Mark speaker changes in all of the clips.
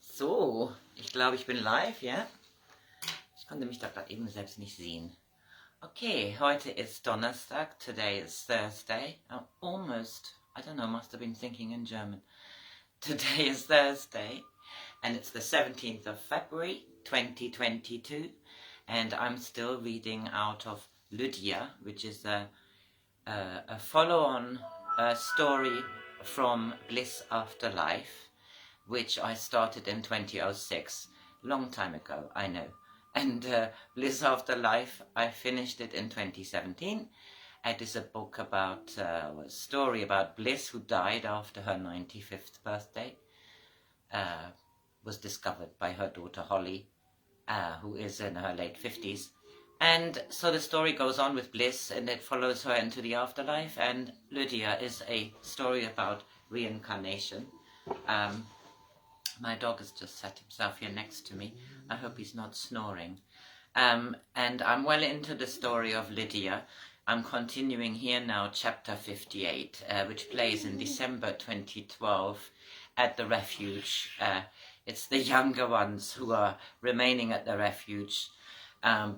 Speaker 1: So, ich glaube, ich bin live, ja? Ich konnte mich da gerade eben selbst nicht sehen. Okay, heute ist Donnerstag, today is Thursday. Oh, almost, I don't know, must have been thinking in German. Today is Thursday, and it's the 17th of February, 2022, and I'm still reading out of Lydia, which is a follow-on story from Bliss After Life, which I started in 2006, long time ago, I know. And Bliss After Life, I finished it in 2017. It is a book about, a story about Bliss, who died after her 95th birthday, was discovered by her daughter Holly, who is in her late 50s. And so the story goes on with Bliss, and it follows her into the afterlife, and Lydia is a story about reincarnation. My dog has just sat himself here next to me. I hope he's not snoring. And I'm well into the story of Lydia. I'm continuing here now, chapter 58, which plays in December 2012 at the refuge. It's the younger ones who are remaining at the refuge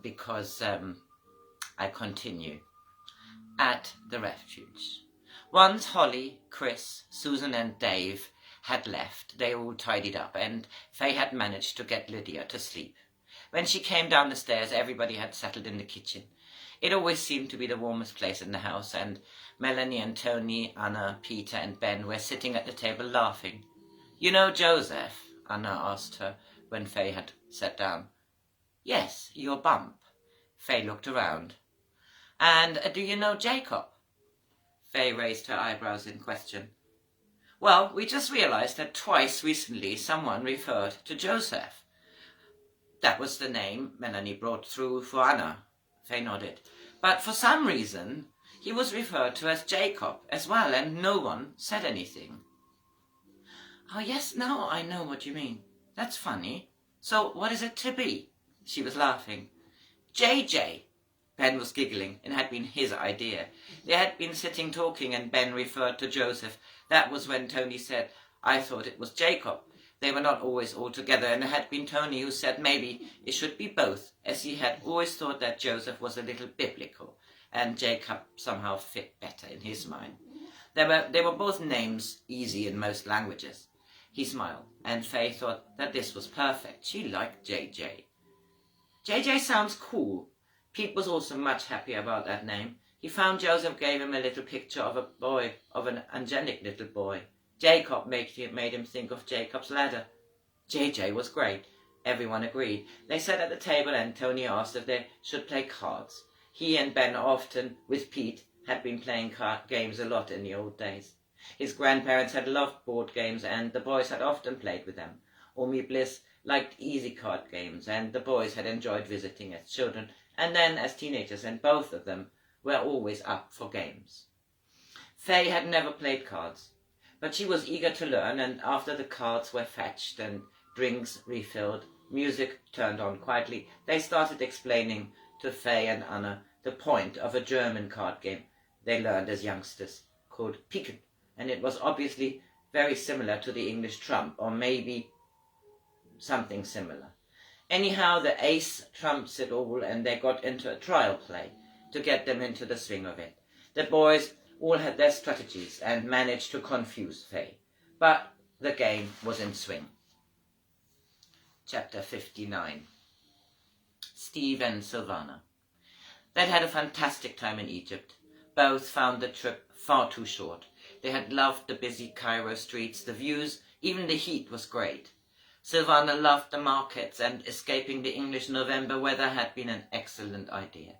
Speaker 1: because I continue. At the refuge. Once Holly, Chris, Susan and Dave had left, they all tidied up, and Faye had managed to get Lydia to sleep. When she came down the stairs, everybody had settled in the kitchen. It always seemed to be the warmest place in the house, and Melanie and Tony, Anna, Peter and Ben were sitting at the table laughing. "You know Joseph?" Anna asked her when Faye had sat down. "Yes, your bump." Faye looked around. "And do you know Jacob?" Faye raised her eyebrows in question. "Well, we just realized that twice recently someone referred to Joseph." That was the name Melanie brought through for Anna. Faye nodded. "But for some reason, he was referred to as Jacob as well, and no one said anything." "Oh yes, now I know what you mean. That's funny. So what is it to be?" She was laughing. "JJ." Ben was giggling. It had been his idea. They had been sitting talking, and Ben referred to Joseph. That was when Tony said, "I thought it was Jacob." They were not always all together, and it had been Tony who said maybe it should be both, as he had always thought that Joseph was a little biblical, and Jacob somehow fit better in his mind. They were both names easy in most languages. He smiled, and Faye thought that this was perfect. She liked JJ. JJ sounds cool. Pete was also much happier about that name. He found Joseph gave him a little picture of a boy, of an angelic little boy. Jacob made him think of Jacob's ladder. JJ was great. Everyone agreed. They sat at the table, and Tony asked if they should play cards. He and Ben often, with Pete, had been playing card games a lot in the old days. His grandparents had loved board games, and the boys had often played with them. Omi Bliss liked easy card games, and the boys had enjoyed visiting as children and then as teenagers, and both of them were always up for games. Faye had never played cards, but she was eager to learn, and after the cards were fetched and drinks refilled, music turned on quietly, they started explaining to Faye and Anna the point of a German card game they learned as youngsters, called Piken, and it was obviously very similar to the English trump, or maybe something similar. Anyhow, the ace trumps it all, and they got into a trial play to get them into the swing of it. The boys all had their strategies and managed to confuse Faye, but the game was in swing. Chapter 59. Steve and Silvana. They'd had a fantastic time in Egypt. Both found the trip far too short. They had loved the busy Cairo streets, the views, even the heat was great. Silvana loved the markets, and escaping the English November weather had been an excellent idea.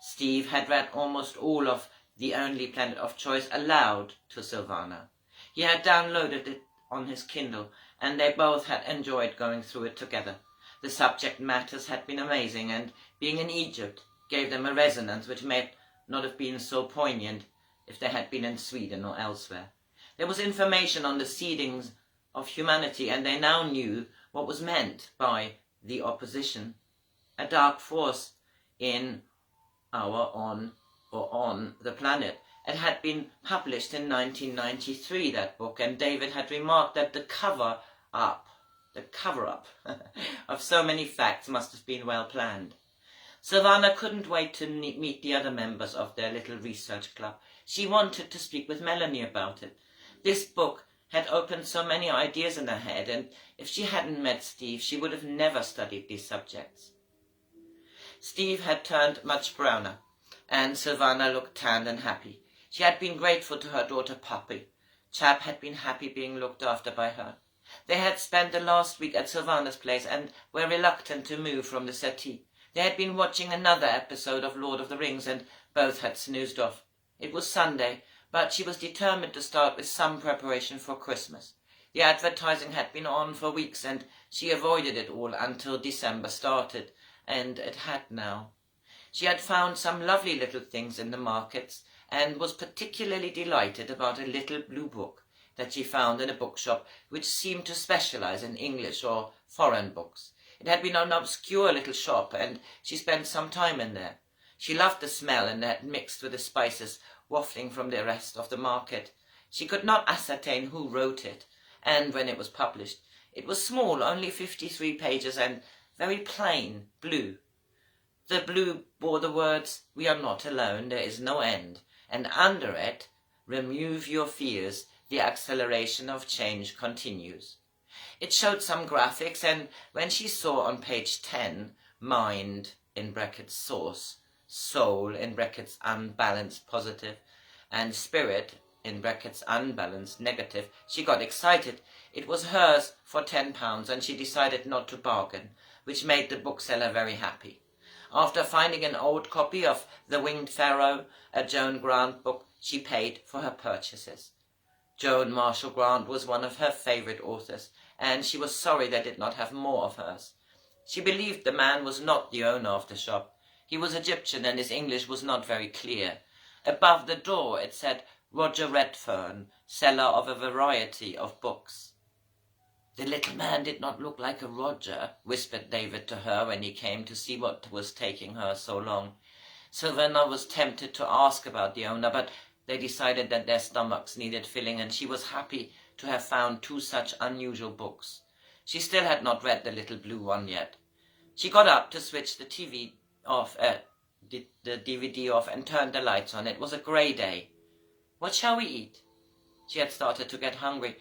Speaker 1: Steve had read almost all of The Only Planet of Choice aloud to Silvana. He had downloaded it on his Kindle, and they both had enjoyed going through it together. The subject matters had been amazing, and being in Egypt gave them a resonance which may not have been so poignant if they had been in Sweden or elsewhere. There was information on the seedings of humanity, and they now knew what was meant by the opposition, a dark force in on the planet, It had been published in 1993, that book, and David had remarked that the cover-up of so many facts must have been well planned. Silvana couldn't wait to meet the other members of their little research club. She wanted to speak with Melanie about it. This book had opened so many ideas in her head, and if she hadn't met Steve, she would have never studied these subjects. Steve had turned much browner, and Silvana looked tanned and happy. She had been grateful to her daughter Poppy. Chap had been happy being looked after by her. They had spent the last week at Silvana's place and were reluctant to move from the settee. They had been watching another episode of Lord of the Rings, and both had snoozed off. It was Sunday, but she was determined to start with some preparation for Christmas. The advertising had been on for weeks, and she avoided it all until December started, and it had now. She had found some lovely little things in the markets, and was particularly delighted about a little blue book that she found in a bookshop which seemed to specialize in English or foreign books. It had been an obscure little shop, and she spent some time in there. She loved the smell, and had mixed with the spices wafting from the rest of the market. She could not ascertain who wrote it, and when it was published. It was small, only 53 pages, and very plain, blue. The blue bore the words, "We are not alone, there is no end," and under it, "Remove your fears, the acceleration of change continues." It showed some graphics, and when she saw on page 10, mind, in brackets source, soul, in brackets unbalanced positive, and spirit, in brackets unbalanced negative, she got excited. It was hers for £10, and she decided not to bargain, which made the bookseller very happy. After finding an old copy of The Winged Pharaoh, a Joan Grant book, she paid for her purchases. Joan Marshall Grant was one of her favourite authors, and she was sorry they did not have more of hers. She believed the man was not the owner of the shop. He was Egyptian, and his English was not very clear. Above the door it said, "Roger Redfern, seller of a variety of books." "The little man did not look like a Roger," whispered David to her when he came to see what was taking her so long. Silvana was tempted to ask about the owner, but they decided that their stomachs needed filling, and she was happy to have found two such unusual books. She still had not read the little blue one yet. She got up to switch the TV off, the DVD off, and turned the lights on. It was a grey day. "What shall we eat?" She had started to get hungry.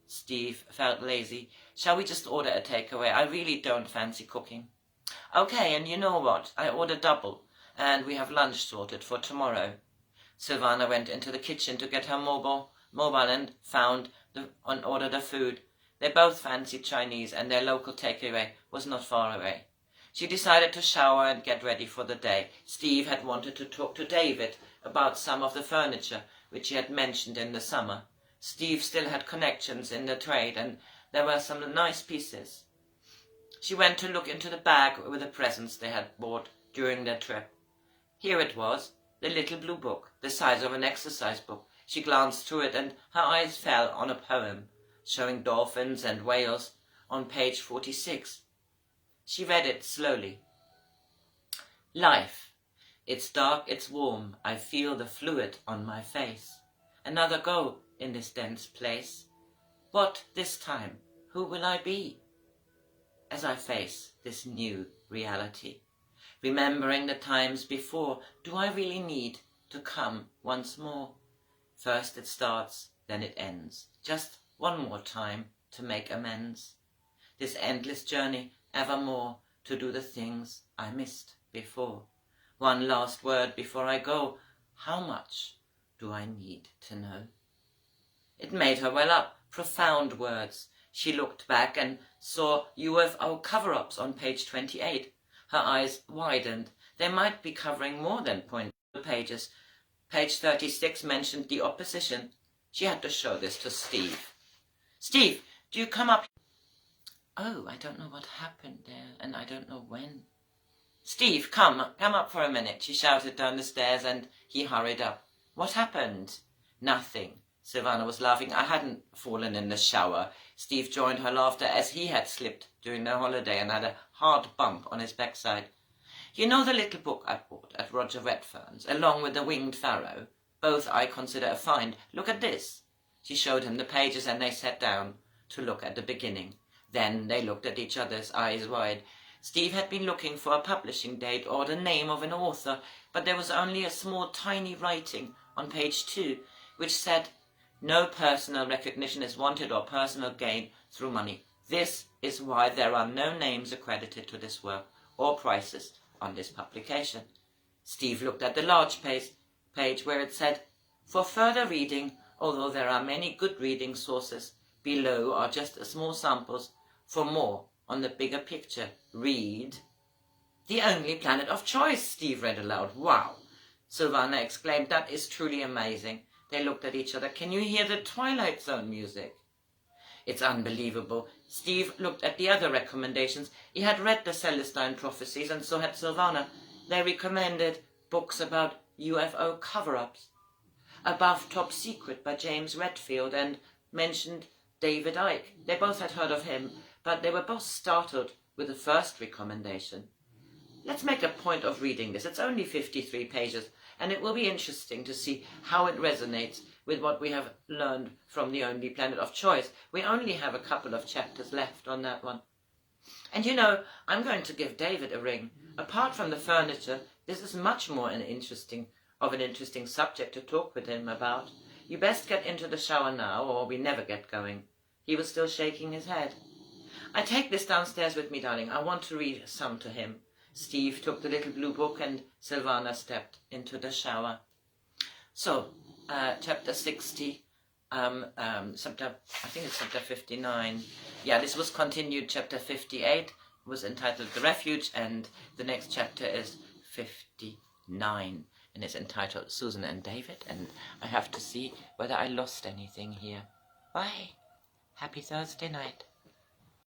Speaker 1: Steve felt lazy. "Shall we just order a takeaway? I really don't fancy cooking." "Okay, and you know what? I ordered double, and we have lunch sorted for tomorrow." Silvana went into the kitchen to get her mobile and found and ordered the food. They both fancied Chinese, and their local takeaway was not far away. She decided to shower and get ready for the day. Steve had wanted to talk to David about some of the furniture which he had mentioned in the summer. Steve still had connections in the trade, and there were some nice pieces. She went to look into the bag with the presents they had bought during their trip. Here it was, the little blue book, the size of an exercise book. She glanced through it, and her eyes fell on a poem, showing dolphins and whales, on page 46. She read it slowly. "Life. It's dark, it's warm, I feel the fluid on my face. Another go in this dense place. What this time? Who will I be? As I face this new reality, remembering the times before, do I really need to come once more? First it starts, then it ends. Just one more time to make amends. This endless journey, evermore, to do the things I missed before. One last word before I go. How much do I need to know?" It made her well up. Profound words. She looked back and saw UFO cover-ups on page 28. Her eyes widened. They might be covering more than pages. Page 36 mentioned the opposition. She had to show this to Steve. "Steve, do you come up?" "Oh, I don't know what happened there, and I don't know when." "Steve, come up for a minute," she shouted down the stairs, and he hurried up. "What happened?" "Nothing." Silvana was laughing. "I hadn't fallen in the shower." Steve joined her laughter, as he had slipped during their holiday and had a hard bump on his backside. "You know the little book I bought at Roger Redfern's, along with The Winged Pharaoh?" Both I consider a find. Look at this." She showed him the pages, and they sat down to look at the beginning. Then they looked at each other's eyes wide. Steve had been looking for a publishing date or the name of an author, but there was only a small tiny writing on page 2, which said, "No personal recognition is wanted or personal gain through money. This is why there are no names accredited to this work or prices on this publication." Steve looked at the large page where it said, "For further reading, although there are many good reading sources, below are just small samples. For more on the bigger picture, read." "The Only Planet of Choice," Steve read aloud. "Wow!" Silvana exclaimed. "That is truly amazing." They looked at each other. "Can you hear the Twilight Zone music?" "It's unbelievable." Steve looked at the other recommendations. He had read the Celestine prophecies, and so had Silvana. They recommended books about UFO cover-ups. Above Top Secret by James Redfield, and mentioned David Icke. They both had heard of him, but they were both startled with the first recommendation. "Let's make a point of reading this. It's only 53 pages, and it will be interesting to see how it resonates with what we have learned from The Only Planet of Choice. We only have a couple of chapters left on that one. And you know, I'm going to give David a ring. Apart from the furniture, this is much more an interesting subject to talk with him about. You best get into the shower now, or we never get going." He was still shaking his head. "I take this downstairs with me, darling. I want to read some to him." Steve took the little blue book, and Silvana stepped into the shower. So, chapter 60, I think it's chapter 59. Yeah, this was continued. Chapter 58 was entitled The Refuge, and the next chapter is 59, and it's entitled Susan and David, and I have to see whether I lost anything here. Bye. Happy Thursday night.